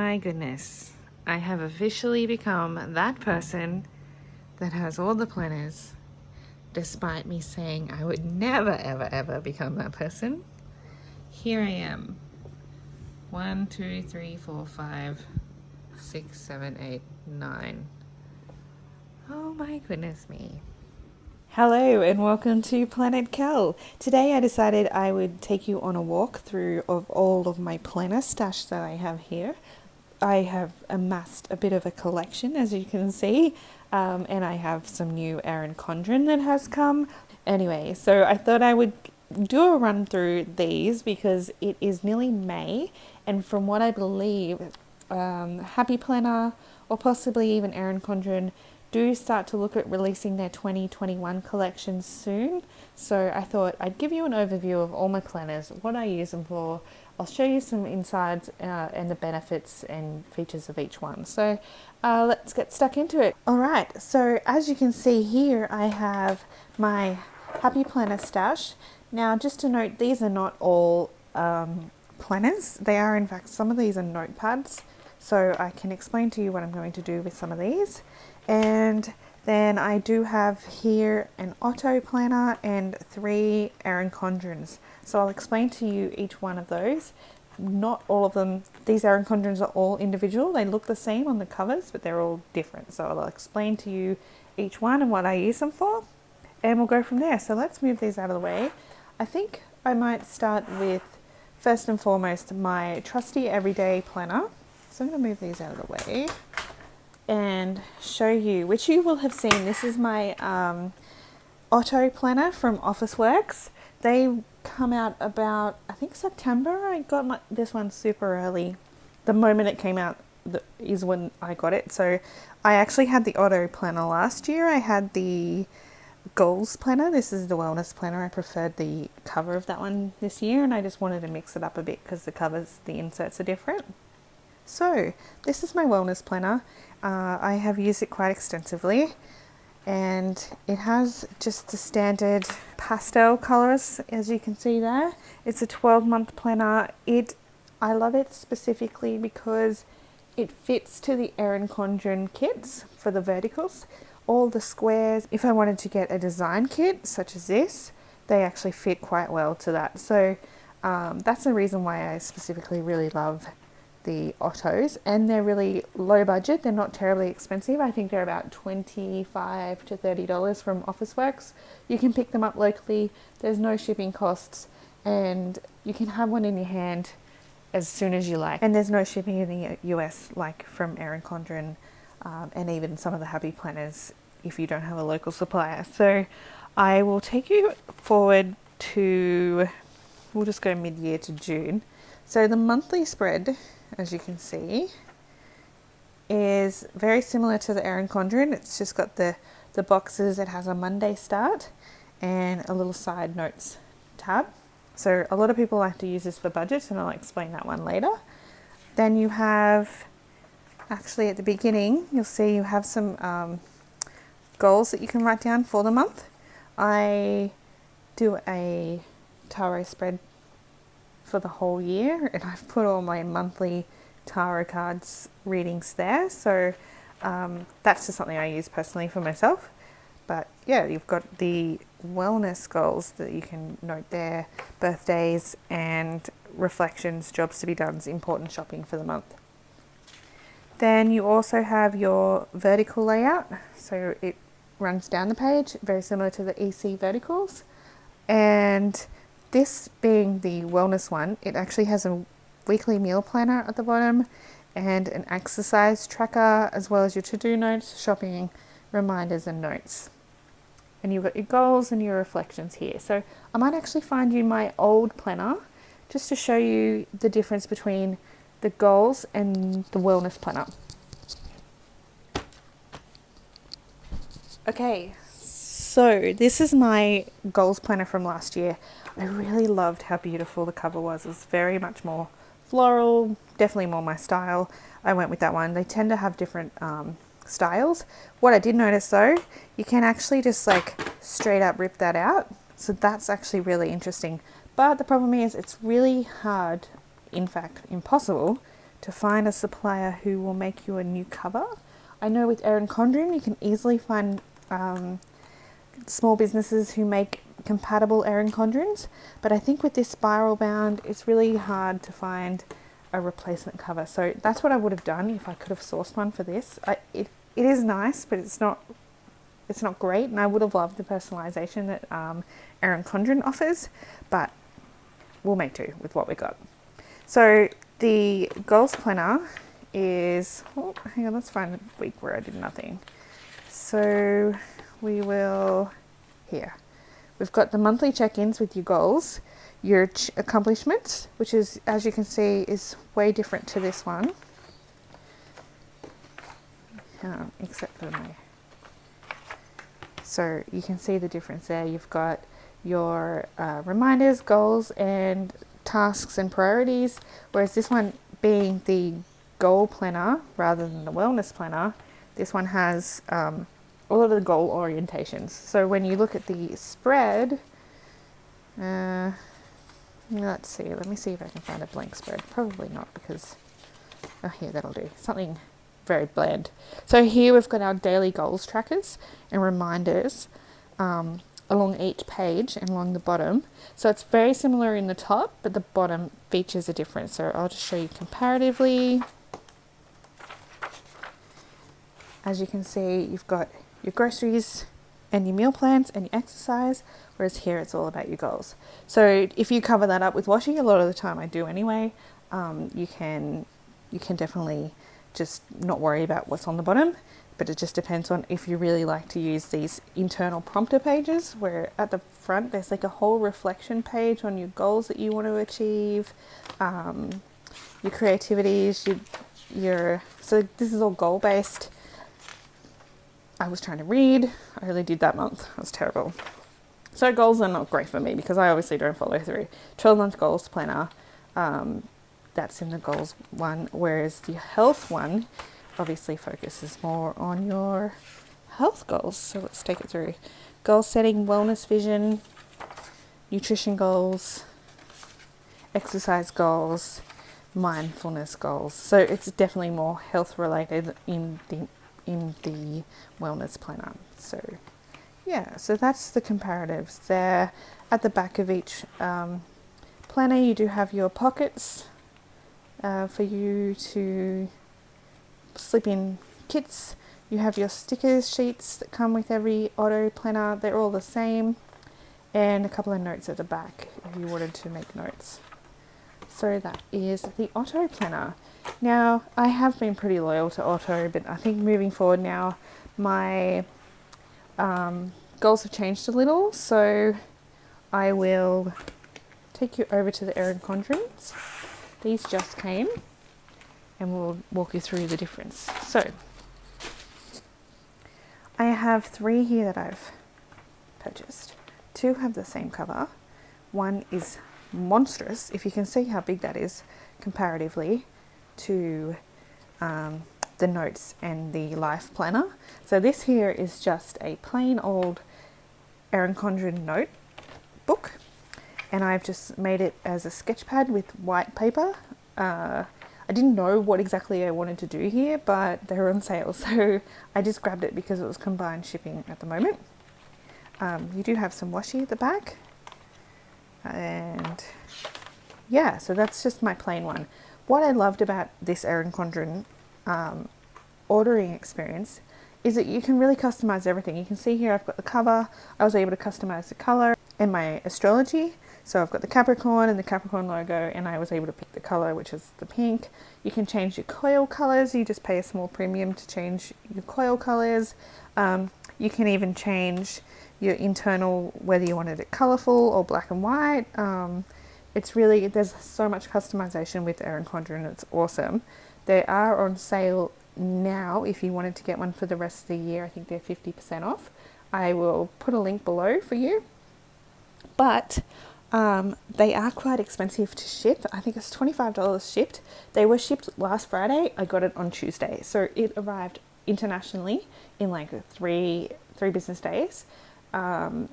my goodness, I have officially become that person that has all the planners, despite me saying I would never, ever, ever become that person. Here I am. 1, 2, 3, 4, 5, 6, 7, 8, 9. Oh my goodness me. Hello and welcome to Planet Cal. Today I decided I would take you on a walk through of all of my planner stash that I have here. I have amassed a bit of a collection, as you can see, and I have some new Erin Condren that has come. Anyway, so I thought I would do a run through these because it is nearly May, and from what I believe, Happy Planner or possibly even Erin Condren do start to look at releasing their 2021 collections soon. So I thought I'd give you an overview of all my planners, what I use them for. I'll show you some insides and the benefits and features of each one. So let's get stuck into it. All right, so as you can see here, I have my Happy Planner stash. Now, just to note, these are not all planners. They are, in fact, some of these are notepads. So I can explain to you what I'm going to do with some of these. And then I do have here an Otto planner and 3 Erin Condrens. So I'll explain to you each one of those. Not all of them, these Erin Condrens are all individual. They look the same on the covers, but they're all different. So I'll explain to you each one and what I use them for, and we'll go from there. So let's move these out of the way. I think I might start with, first and foremost, my trusty everyday planner. So I'm going to move these out of the way and show you, which you will have seen. This is my Otto planner from Officeworks. They come out about, I think, September. I got this one super early. The moment it came out is when I got it. So I actually had the Otto planner last year. I had the goals planner. This is the wellness planner. I preferred the cover of that one this year, and I just wanted to mix it up a bit because the covers, the inserts are different. So this is my wellness planner. I have used it quite extensively, and it has just the standard pastel colors, as you can see there. It's a 12-month planner. I love it specifically because it fits to the Erin Condren kits for the verticals. All the squares, if I wanted to get a design kit such as this, they actually fit quite well to that. So that's the reason why I specifically really love the Ottos, and they're really low budget. They're not terribly expensive. I think they're about $25 to $30 from Officeworks. You can pick them up locally. There's no shipping costs, and you can have one in your hand as soon as you like. And there's no shipping in the US like from Erin Condren, and even some of the Happy Planners if you don't have a local supplier. So I will take you forward to, we'll just go mid-year to June. So the monthly spread, as you can see, is very similar to the Erin Condren. It's just got the boxes. It has a Monday start and a little side notes tab. So a lot of people like to use this for budgets, and I'll explain that one later. Then you have, actually at the beginning, you'll see you have some goals that you can write down for the month. I do a tarot spread for the whole year, and I've put all my monthly tarot cards readings there. So that's just something I use personally for myself. But yeah, you've got the wellness goals that you can note there, birthdays and reflections, jobs to be done, important shopping for the month. Then you also have your vertical layout. So it runs down the page, very similar to the EC verticals. And this being the wellness one, it actually has a weekly meal planner at the bottom and an exercise tracker, as well as your to-do notes, shopping reminders and notes. And you've got your goals and your reflections here. So I might actually find you my old planner just to show you the difference between the goals and the wellness planner. Okay, so this is my goals planner from last year. I really loved how beautiful the cover was. It was very much more floral, definitely more my style. I went with that one. They tend to have different styles. What I did notice though, you can actually just like straight up rip that out. So that's actually really interesting. But the problem is it's really hard, in fact impossible, to find a supplier who will make you a new cover. I know with Erin Condren you can easily find small businesses who make compatible Erin Condrens, but I think with this spiral bound it's really hard to find a replacement cover. So that's what I would have done if I could have sourced one for this. It is nice, but it's not great, and I would have loved the personalization that Erin Condren offers, but we'll make do with what we got. So the goals planner is, oh, hang on, let's find the week where I did nothing. So we will, here, we've got the monthly check-ins with your goals, your accomplishments, which is, as you can see, is way different to this one. Except for my, so you can see the difference there. You've got your reminders, goals, and tasks and priorities, whereas this one, being the goal planner rather than the wellness planner, this one has all of the goal orientations. So when you look at the spread, let's see, let me see if I can find a blank spread. Probably not, because, oh here, that'll do. Something very bland. So here we've got our daily goals trackers and reminders along each page and along the bottom. So it's very similar in the top, but the bottom features are different. So I'll just show you comparatively. As you can see, you've got your groceries and your meal plans and your exercise, whereas here it's all about your goals. So if you cover that up with washing, a lot of the time I do anyway, you can definitely just not worry about what's on the bottom, but it just depends on if you really like to use these internal prompter pages, where at the front there's like a whole reflection page on your goals that you want to achieve, your creativities, so this is all goal based. I was trying to read. I really did that month. It was terrible. So goals are not great for me because I obviously don't follow through. 12-month goals planner, that's in the goals one, whereas the health one obviously focuses more on your health goals. So let's take it through. Goal setting, wellness vision, nutrition goals, exercise goals, mindfulness goals. So it's definitely more health related in the wellness planner. So yeah, so that's the comparatives there. At the back of each planner you do have your pockets for you to slip in kits. You have your stickers sheets that come with every Otto planner. They're all the same, and a couple of notes at the back if you wanted to make notes. So that is the Otto planner. Now, I have been pretty loyal to Otto, but I think moving forward now, my goals have changed a little. So I will take you over to the Erin Condrens. These just came, and we'll walk you through the difference. So I have 3 here that I've purchased. 2 have the same cover. One is monstrous, if you can see how big that is comparatively to the notes and the life planner. So this here is just a plain old Erin Condren note book, and I've just made it as a sketch pad with white paper. I didn't know what exactly I wanted to do here, but they were on sale, so I just grabbed it because it was combined shipping at the moment. You do have some washi at the back, and yeah, so that's just my plain one. What I loved about this Erin Condren ordering experience is that you can really customize everything. You can see here I've got the cover. I was able to customize the color and my astrology. So I've got the Capricorn and the Capricorn logo, and I was able to pick the color, which is the pink. You can change your coil colors. You just pay a small premium to change your coil colors. You can even change your internal, whether you wanted it colorful or black and white. It's really, there's so much customization with Erin Condren. It's awesome. They are on sale now. If you wanted to get one for the rest of the year, I think they're 50% off. I will put a link below for you. But they are quite expensive to ship. I think it's $25 shipped. They were shipped last Friday. I got it on Tuesday. So it arrived internationally in like three business days. And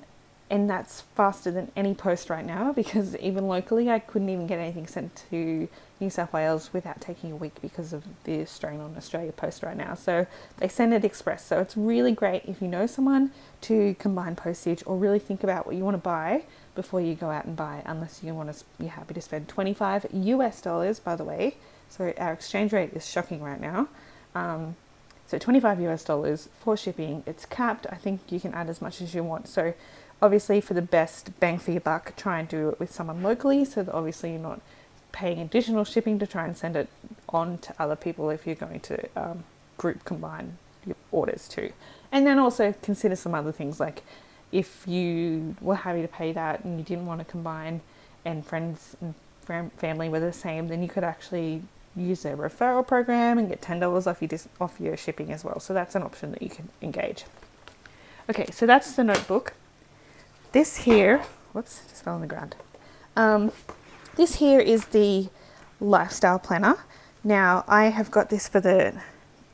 and that's faster than any post right now, because even locally I couldn't even get anything sent to New South Wales without taking a week because of the strain on Australia Post right now. So they send it express. So it's really great if you know someone to combine postage, or really think about what you want to buy before you go out and buy, unless you're happy to spend $25 US, by the way. So our exchange rate is shocking right now. So $25 US for shipping. It's capped. I think you can add as much as you want. So obviously, for the best bang for your buck, try and do it with someone locally, so that obviously you're not paying additional shipping to try and send it on to other people if you're going to group combine your orders too. And then also consider some other things, like if you were happy to pay that and you didn't want to combine, and friends and family were the same, then you could actually use their referral program and get $10 off your shipping as well. So that's an option that you can engage. Okay, so that's the notebook. This here, whoops, just fell on the ground. This here is the lifestyle planner. Now, I have got this for the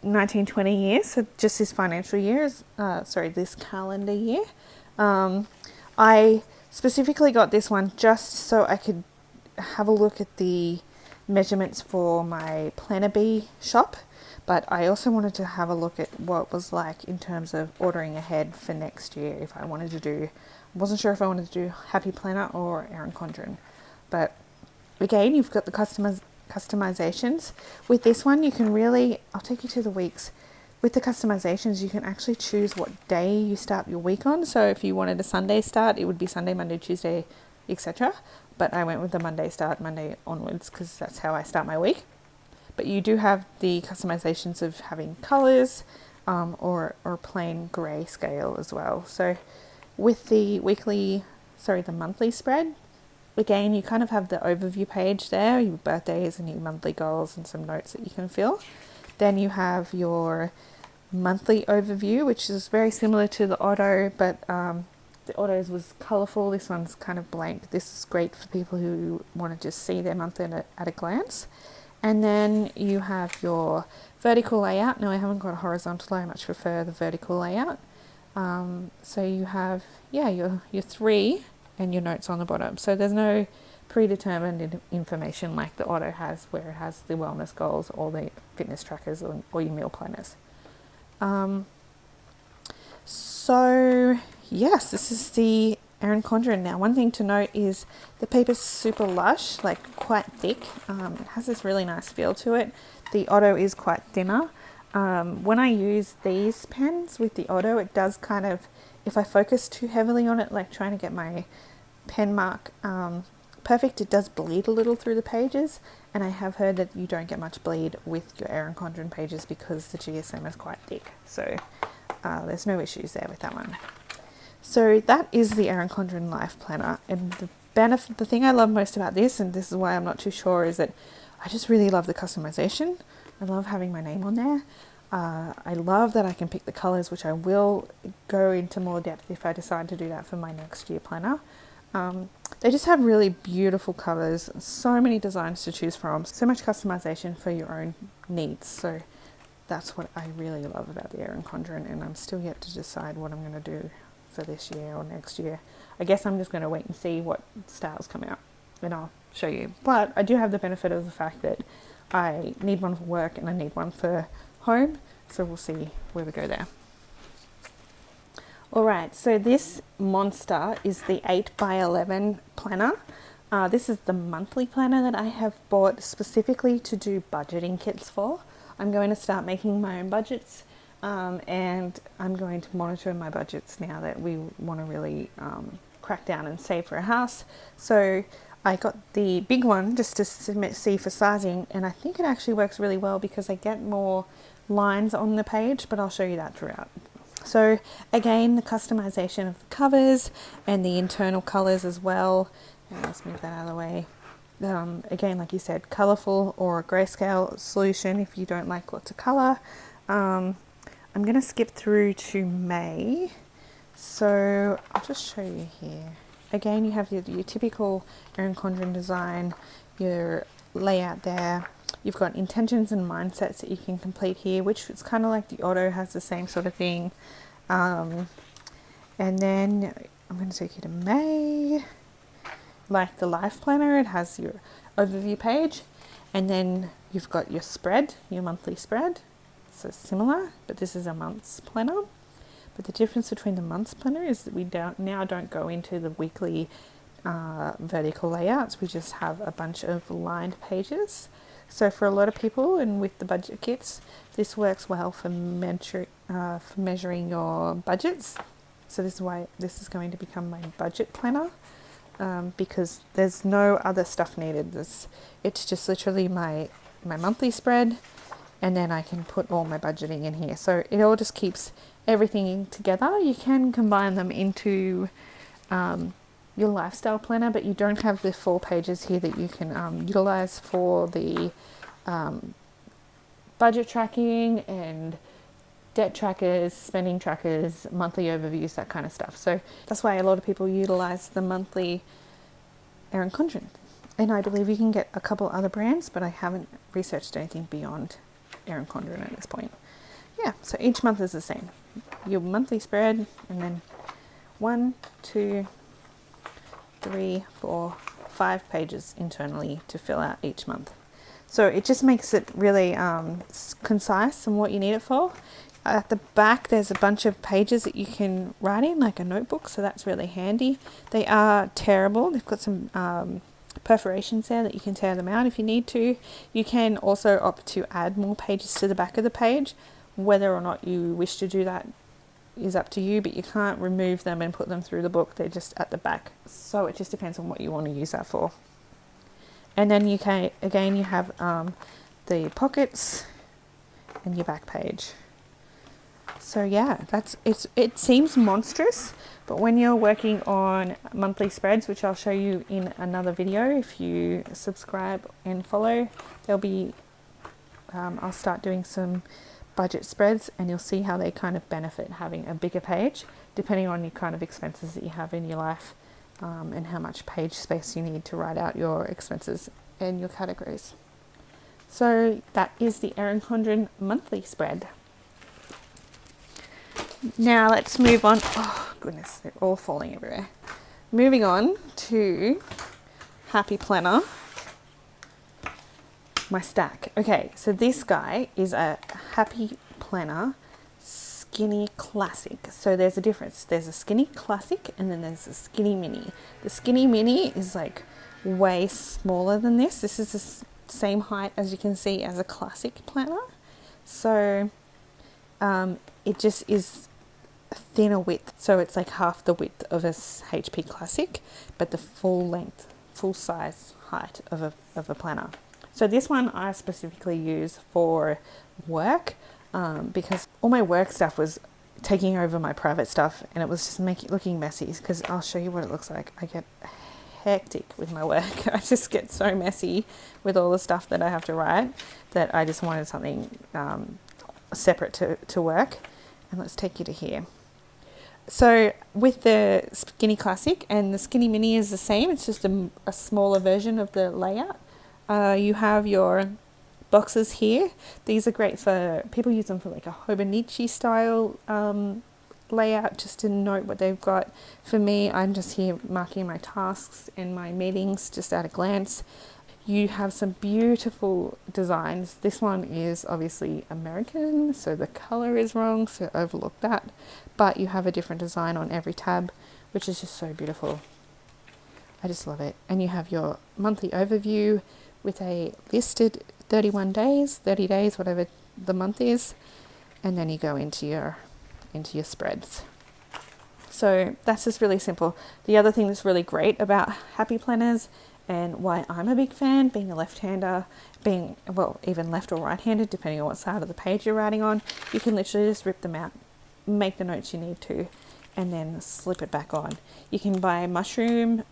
1920 year, so just this financial year, this calendar year. I specifically got this one just so I could have a look at the measurements for my Planner Bee shop, but I also wanted to have a look at what it was like in terms of ordering ahead for next year. If I wanted to do, I wasn't sure if I wanted to do Happy Planner or Erin Condren, but again, you've got the customizations. With this one, you can really, I'll take you to the weeks. With the customizations, you can actually choose what day you start your week on. So if you wanted a Sunday start, it would be Sunday, Monday, Tuesday, etc. But I went with the Monday start, Monday onwards, because that's how I start my week. But you do have the customizations of having colors or plain grey scale as well. So with the the monthly spread, again, you kind of have the overview page there, your birthdays and your monthly goals and some notes that you can fill. Then you have your monthly overview, which is very similar to the Otto, but the Otto's was colourful. This one's kind of blank. This is great for people who want to just see their month at a glance. And then you have your vertical layout. Now, I haven't got a horizontal. I much prefer the vertical layout. So you have, your 3 and your notes on the bottom. So there's no predetermined information like the Otto has, where it has the wellness goals or the fitness trackers or your meal planners. So yes, this is the Erin Condren. Now, one thing to note is the paper's super lush, like quite thick. It has this really nice feel to it. The Otto is quite thinner. When I use these pens with the Otto, it does kind of, if I focus too heavily on it, like trying to get my pen mark perfect, it does bleed a little through the pages, and I have heard that you don't get much bleed with your Erin Condren pages because the GSM is quite thick. So there's no issues there with that one. So that is the Erin Condren Life Planner, and the thing I love most about this, and this is why I'm not too sure, is that I just really love the customization. I love having my name on there. I love that I can pick the colors, which I will go into more depth if I decide to do that for my next year planner. They just have really beautiful covers, so many designs to choose from, so much customization for your own needs. So that's what I really love about the Erin Condren, and I'm still yet to decide what I'm going to do for this year or next year. I guess I'm just going to wait and see what styles come out, and I'll show you. But I do have the benefit of the fact that I need one for work and I need one for home, so we'll see where we go there. Alright, so this monster is the 8x11 planner. This is the monthly planner that I have bought specifically to do budgeting kits for. I'm going to start making my own budgets, and I'm going to monitor my budgets now that we want to really crack down and save for a house. So I got the big one just to see for sizing, and I think it actually works really well because I get more lines on the page, but I'll show you that throughout. So again, the customization of the covers and the internal colors as well. Let's move that out of the way. Again, like you said, colorful or a grayscale solution if you don't like lots of color. I'm going to skip through to May. So I'll just show you here. Again, you have your typical Erin Condren design, your layout there. You've got intentions and mindsets that you can complete here, which is kind of like the Otto has the same sort of thing. And then I'm going to take you to May. Like the LifePlanner, it has your overview page, and then you've got your spread, your monthly spread. So similar, but this is a month's planner. But the difference between the month's planner is that we don't go into the weekly vertical layouts. We just have a bunch of lined pages. So for a lot of people, and with the budget kits, this works well for measuring your budgets. So this is why this is going to become my budget planner, because there's no other stuff needed. It's just literally my monthly spread, and then I can put all my budgeting in here. So it all just keeps everything together. You can combine them into your lifestyle planner, but you don't have the 4 pages here that you can utilize for the budget tracking and debt trackers, spending trackers, monthly overviews, that kind of stuff. So that's why a lot of people utilize the monthly Erin Condren. And I believe you can get a couple other brands, but I haven't researched anything beyond Erin Condren at this point. Yeah, so each month is the same. Your monthly spread, and then 1, 2, 3, 4, 5 pages internally to fill out each month. So it just makes it really concise and what you need it for. At the back, there's a bunch of pages that you can write in, like a notebook, so that's really handy. They are tearable. They've got some perforations there that you can tear them out if you need to. You can also opt to add more pages to the back of the page. Whether or not you wish to do that is up to you, but you can't remove them and put them through the book. They're just at the back. So it just depends on what you want to use that for. And then you can, again, you have the pockets and your back page. So yeah, it seems monstrous, but when you're working on monthly spreads, which I'll show you in another video, if you subscribe and follow, there'll be, I'll start doing some budget spreads, and you'll see how they kind of benefit having a bigger page, depending on your kind of expenses that you have in your life, and how much page space you need to write out your expenses and your categories. So that is the Erin Condren monthly spread. Now let's move on. Oh goodness, they're all falling everywhere. Moving on to Happy Planner, my stack. Okay, so this guy is a Happy Planner Skinny Classic. So there's a difference. There's a Skinny Classic and then there's a Skinny Mini. The Skinny Mini is like way smaller than this. This is the same height, as you can see, as a Classic Planner. So it just is a thinner width. So it's like half the width of a HP Classic, but the full length, full size height of a planner. So this one I specifically use for work, because all my work stuff was taking over my private stuff, and it was just looking messy, because I'll show you what it looks like. I get hectic with my work. I just get so messy with all the stuff that I have to write that I just wanted something separate to work. And let's take you to here. So with the Skinny Classic and the Skinny Mini is the same. It's just a smaller version of the layout. You have your boxes here. These are great for, people use them for like a Hobonichi style layout, just to note what they've got. For me, I'm just here marking my tasks and my meetings just at a glance. You have some beautiful designs. This one is obviously American, so the color is wrong, so overlook that. But you have a different design on every tab, which is just so beautiful. I just love it. And you have your monthly overview with a listed 31 days, 30 days, whatever the month is. And then you go into your spreads. So that's just really simple. The other thing that's really great about Happy Planners, and why I'm a big fan, being a left-hander, being, well, even left or right-handed, depending on what side of the page you're writing on, you can literally just rip them out, make the notes you need to, and then slip it back on. You can buy mushroom,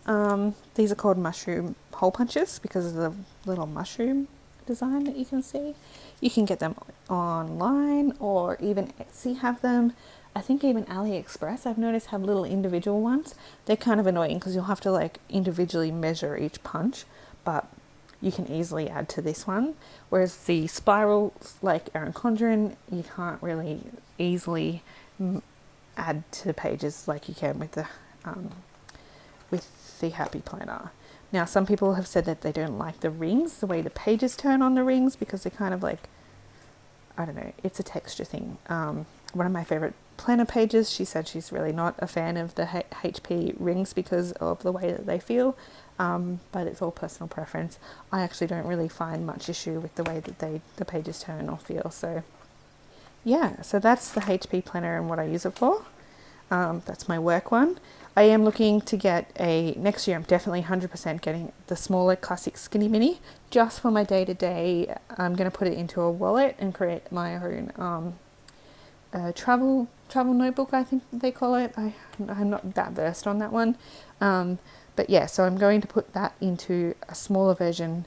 these are called mushroom hole punches because of the little mushroom design that you can see. You can get them online, or even Etsy have them. I think even AliExpress, I've noticed, have little individual ones. They're kind of annoying because you'll have to like individually measure each punch, but you can easily add to this one. Whereas the spirals, like Erin Condren, you can't really easily add to pages like you can with the Happy Planner. Now, some people have said that they don't like the rings, the way the pages turn on the rings, because they're kind of like, I don't know, it's a texture thing. One of my favorite planner pages, she said she's really not a fan of the HP rings because of the way that they feel, but it's all personal preference. I actually don't really find much issue with the way that the pages turn or feel. So yeah, so that's the HP planner and what I use it for. That's my work one. I am looking to get next year I'm definitely 100% getting the smaller classic skinny mini just for my day-to-day. I'm going to put it into a wallet and create my own travel notebook, I think they call it. I'm not that versed on that one. But yeah, so I'm going to put that into a smaller version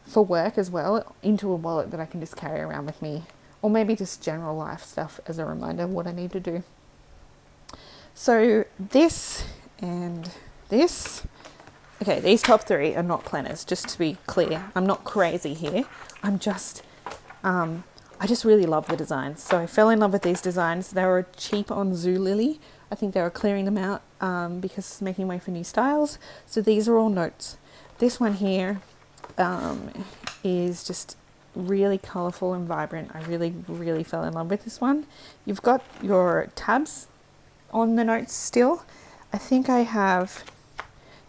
for work as well, into a wallet that I can just carry around with me, or maybe just general life stuff as a reminder of what I need to do. So this and this, okay, these top three are not planners, just to be clear. I'm not crazy here. I'm just, I just really love the designs. So I fell in love with these designs. They were cheap on Zulily. I think they were clearing them out because it's making way for new styles. So these are all notes. This one here is just really colourful and vibrant. I really, really fell in love with this one. You've got your tabs on the notes still. I think I have,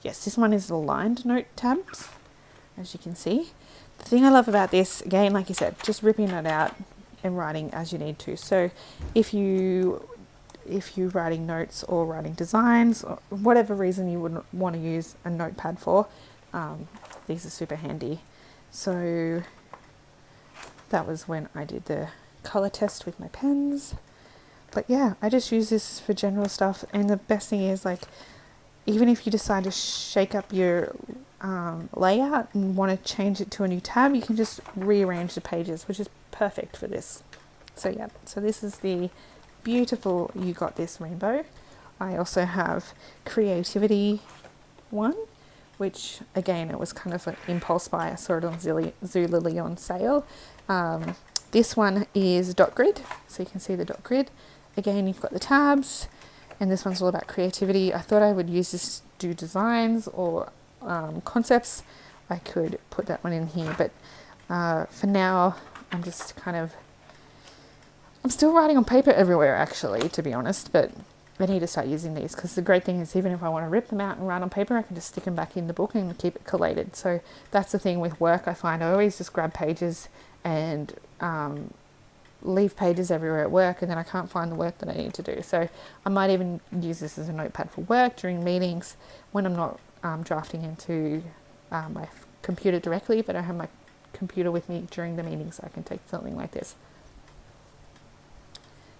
yes, this one is the lined note tabs, as you can see. The thing I love about this, again, like you said, just ripping it out and writing as you need to. So if you're writing notes or writing designs, or whatever reason you would want to use a notepad for, these are super handy. So that was when I did the color test with my pens. But yeah, I just use this for general stuff. And the best thing is, like, even if you decide to shake up your layout and want to change it to a new tab, you can just rearrange the pages, which is perfect for this. So yeah, so this is the beautiful You Got This rainbow. I also have creativity one, which again, it was kind of an impulse buy. I saw it on Zulily on sale. This one is dot grid, so you can see the dot grid. Again, you've got the tabs, and this one's all about creativity. I thought I would use this to do designs or concepts. I could put that one in here, but for now, I'm just kind of, I'm still writing on paper everywhere actually, to be honest, but I need to start using these, because the great thing is, even if I want to rip them out and write on paper, I can just stick them back in the book and keep it collated. So that's the thing with work. I find I always just grab pages and leave pages everywhere at work, and then I can't find the work that I need to do. So I might even use this as a notepad for work during meetings when I'm not drafting into my computer directly, but I have my computer with me during the meetings, so I can take something like this.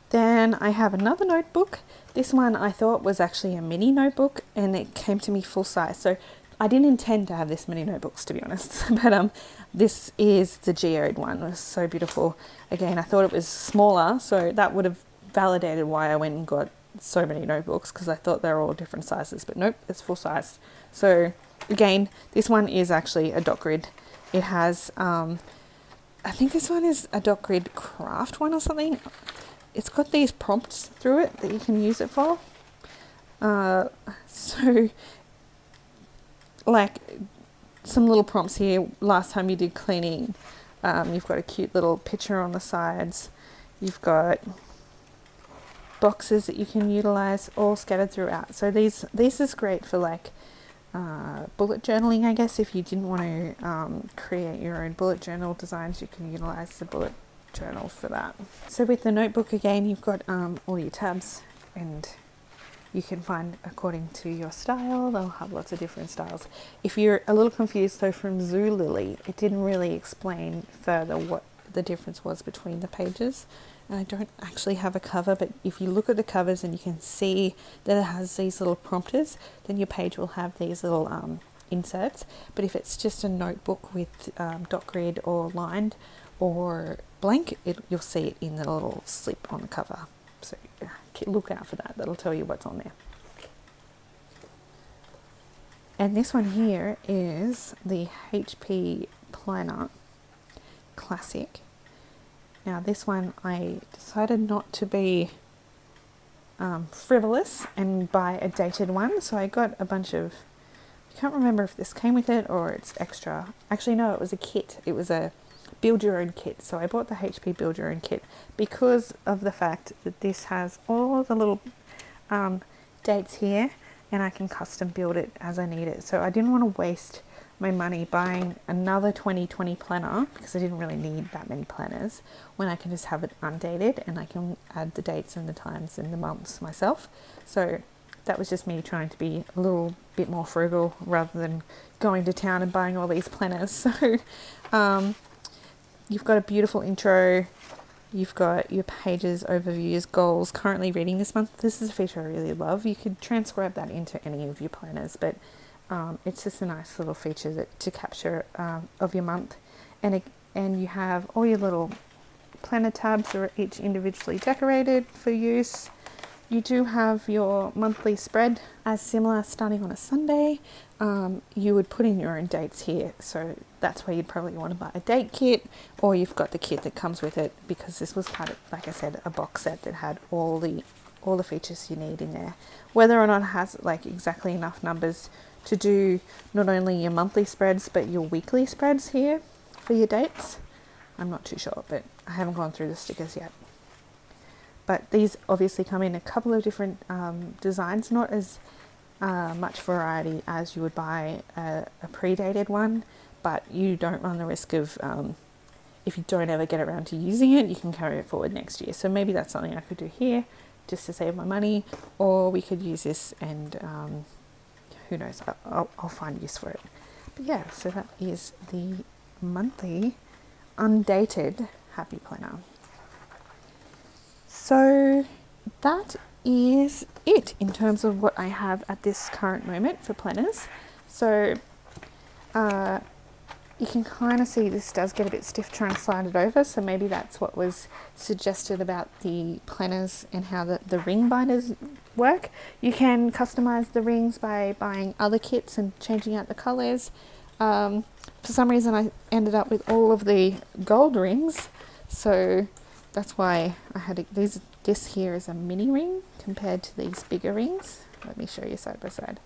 Then I have another notebook. This one I thought was actually a mini notebook, and it came to me full size. So I didn't intend to have this many notebooks, to be honest, but this is the geode one. It was so beautiful. Again, I thought it was smaller, so that would have validated why I went and got so many notebooks, because I thought they were all different sizes, but nope, it's full size. So again, this one is actually a dot grid. It has, I think this one is a dot grid craft one or something. It's got these prompts through it that you can use it for. So like some little prompts here. Last time you did cleaning, you've got a cute little picture on the sides. You've got boxes that you can utilize all scattered throughout. So this is great for like bullet journaling, I guess. If you didn't want to create your own bullet journal designs, you can utilize the bullet journal for that. So with the notebook, again, you've got all your tabs, and you can find according to your style. They'll have lots of different styles. If you're a little confused though from Zulily, it didn't really explain further what the difference was between the pages. And I don't actually have a cover, but if you look at the covers and you can see that it has these little prompters, then your page will have these little inserts. But if it's just a notebook with dot grid or lined or blank, you'll see it in the little slip on the cover. So look out for that. That'll tell you what's on there. And this one here is the HP Planner Classic. Now this one I decided not to be frivolous and buy a dated one. So I got a bunch of, I can't remember if this came with it or it's extra. Actually, no, it was a kit. It was a build your own kit. So I bought the HP build your own kit because of the fact that this has all the little dates here, and I can custom build it as I need it. So I didn't want to waste my money buying another 2020 planner because I didn't really need that many planners when I can just have it undated and I can add the dates and the times and the months myself. So that was just me trying to be a little bit more frugal rather than going to town and buying all these planners. So you've got a beautiful intro. You've got your pages, overviews, goals, currently reading this month. This is a feature I really love. You could transcribe that into any of your planners, but it's just a nice little feature to capture of your month. And you have all your little planner tabs are each individually decorated for use. You do have your monthly spread as similar, starting on a Sunday. You would put in your own dates here, so that's where you'd probably want to buy a date kit, or you've got the kit that comes with it, because this was part of, like I said, a box set that had all the features you need in there. Whether or not it has like exactly enough numbers to do not only your monthly spreads but your weekly spreads here for your dates, I'm not too sure, but I haven't gone through the stickers yet. But these obviously come in a couple of different designs, not as much variety as you would buy a pre-dated one, but you don't run the risk of, if you don't ever get around to using it, you can carry it forward next year. So maybe that's something I could do here just to save my money, or we could use this and who knows, I'll find use for it. But yeah, so that is the monthly undated happy planner. So that is it in terms of what I have at this current moment for planners. So you can kind of see this does get a bit stiff trying to slide it over, so maybe that's what was suggested about the planners and how the ring binders work. You can customize the rings by buying other kits and changing out the colors. For some reason I ended up with all of the gold rings, so that's why I had this here is a mini ring compared to these bigger rings. Let me show you side by side.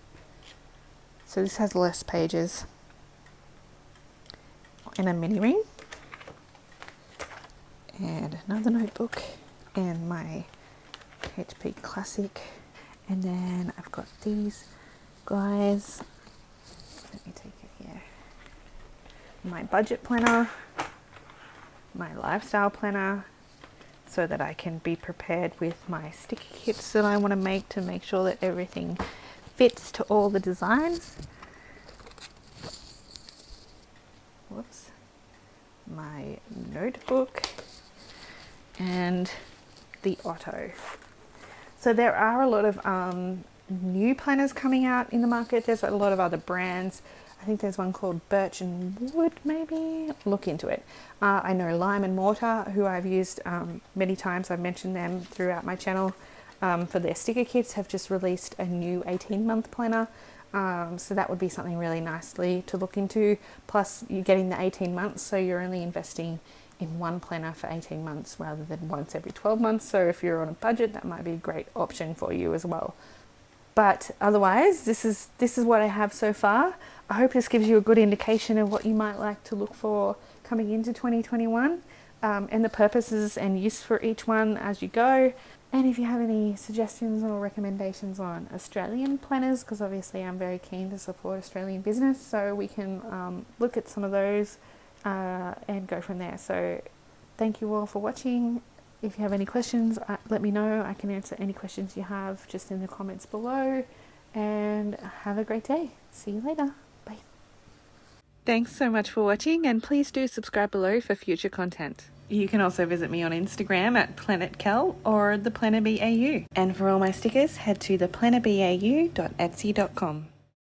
So this has less pages and a mini ring and another notebook and my HP Classic, and then I've got these guys. Let me take it here. My budget planner, my lifestyle planner, so that I can be prepared with my sticky kits that I want to make sure that everything fits to all the designs. Whoops. My notebook and the Otto. So there are a lot of new planners coming out in the market. There's a lot of other brands. I think there's one called Birch and Wood, maybe. Look into it. I know Lime and Mortar, who I've used many times. I've mentioned them throughout my channel for their sticker kits, have just released a new 18-month planner. So that would be something really nicely to look into. Plus you're getting the 18 months, so you're only investing in one planner for 18 months rather than once every 12 months. So if you're on a budget, that might be a great option for you as well. But otherwise, this is what I have so far. I hope this gives you a good indication of what you might like to look for coming into 2021, and the purposes and use for each one as you go. And if you have any suggestions or recommendations on Australian planners, because obviously I'm very keen to support Australian business, so we can look at some of those and go from there. So thank you all for watching. If you have any questions, let me know. I can answer any questions you have just in the comments below. And have a great day. See you later. Bye. Thanks so much for watching, and please do subscribe below for future content. You can also visit me on Instagram at PlanetCal or the Planner BAU. And for all my stickers, head to theplannerbau.etsy.com.